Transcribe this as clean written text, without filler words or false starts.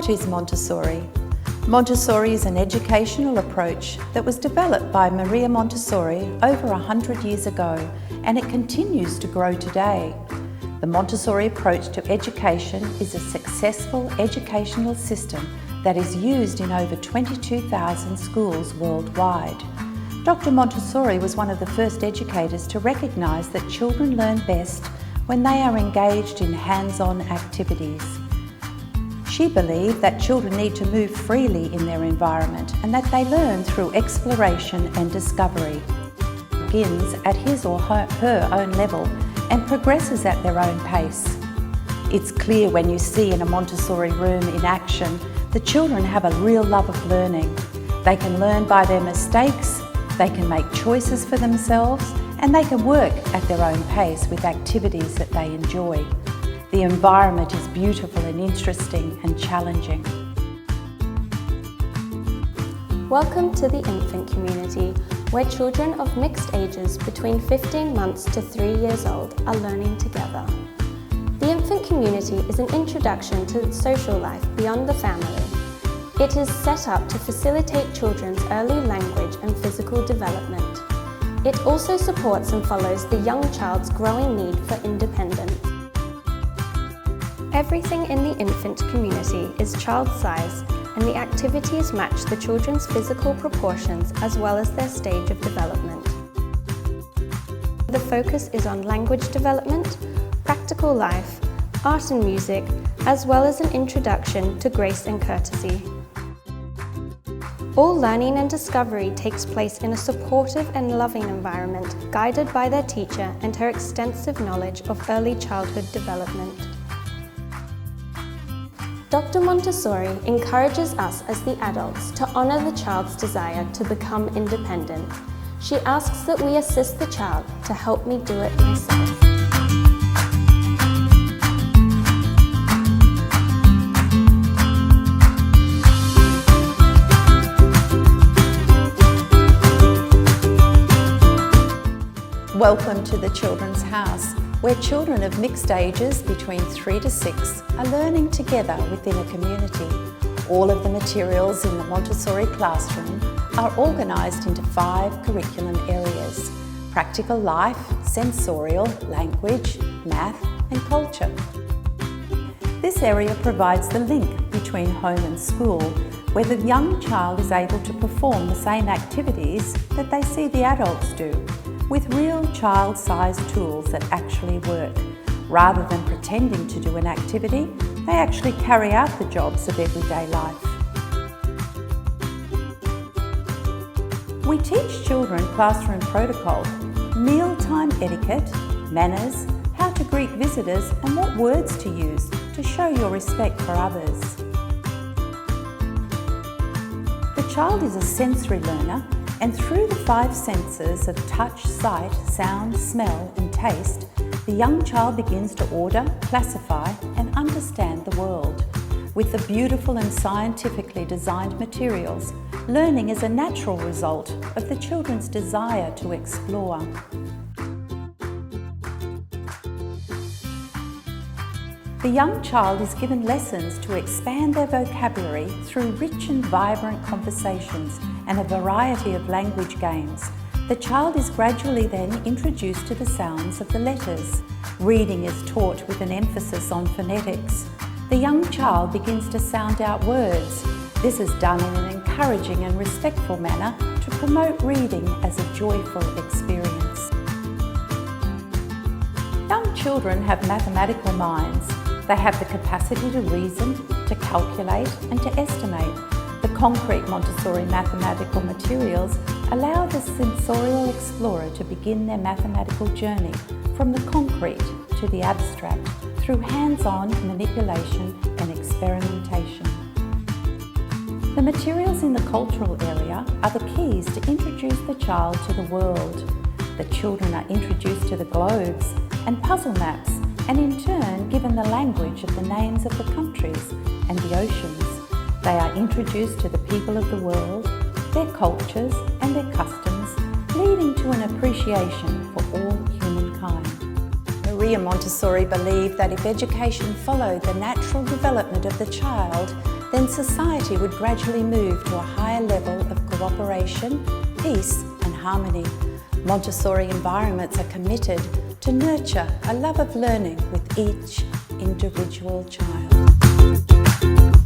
What is Montessori? Montessori is an educational approach that was developed by Maria Montessori over 100 years ago, and it continues to grow today. The Montessori approach to education is a successful educational system that is used in over 22,000 schools worldwide. Dr. Montessori was one of the first educators to recognise that children learn best when they are engaged in hands-on activities. She believed that children need to move freely in their environment and that they learn through exploration and discovery. It begins at his or her own level and progresses at their own pace. It's clear when you see in a Montessori room in action, the children have a real love of learning. They can learn by their mistakes, they can make choices for themselves, and they can work at their own pace with activities that they enjoy. The environment is beautiful and interesting and challenging. Welcome to the infant community, where children of mixed ages between 15 months to 3 years old are learning together. The infant community is an introduction to social life beyond the family. It is set up to facilitate children's early language and physical development. It also supports and follows the young child's growing need for independence. Everything in the infant community is child-sized, and the activities match the children's physical proportions as well as their stage of development. The focus is on language development, practical life, art and music, as well as an introduction to grace and courtesy. All learning and discovery takes place in a supportive and loving environment, guided by their teacher and her extensive knowledge of early childhood development. Dr. Montessori encourages us as the adults to honour the child's desire to become independent. She asks that we assist the child to help me do it myself. Welcome to the Children's House, where children of mixed ages between 3 to 6 are learning together within a community. All of the materials in the Montessori classroom are organised into 5 curriculum areas: practical life, sensorial, language, math and culture. This area provides the link between home and school, where the young child is able to perform the same activities that they see the adults do, with real child-sized tools that actually work. Rather than pretending to do an activity, they actually carry out the jobs of everyday life. We teach children classroom protocol, mealtime etiquette, manners, how to greet visitors and what words to use to show your respect for others. The child is a sensory learner, and through the 5 senses of touch, sight, sound, smell and taste, the young child begins to order, classify and understand the world. With the beautiful and scientifically designed materials, learning is a natural result of the children's desire to explore. The young child is given lessons to expand their vocabulary through rich and vibrant conversations and a variety of language games. The child is gradually then introduced to the sounds of the letters. Reading is taught with an emphasis on phonetics. The young child begins to sound out words. This is done in an encouraging and respectful manner to promote reading as a joyful experience. Young children have mathematical minds. They have the capacity to reason, to calculate and to estimate. The concrete Montessori mathematical materials allow the sensorial explorer to begin their mathematical journey from the concrete to the abstract through hands-on manipulation and experimentation. The materials in the cultural area are the keys to introduce the child to the world. The children are introduced to the globes and puzzle maps, and in turn given the language of the names of the countries and the oceans. They are introduced to the people of the world, their cultures and their customs, leading to an appreciation for all humankind. Maria Montessori believed that if education followed the natural development of the child, then society would gradually move to a higher level of cooperation, peace and harmony. Montessori environments are committed to nurture a love of learning with each individual child.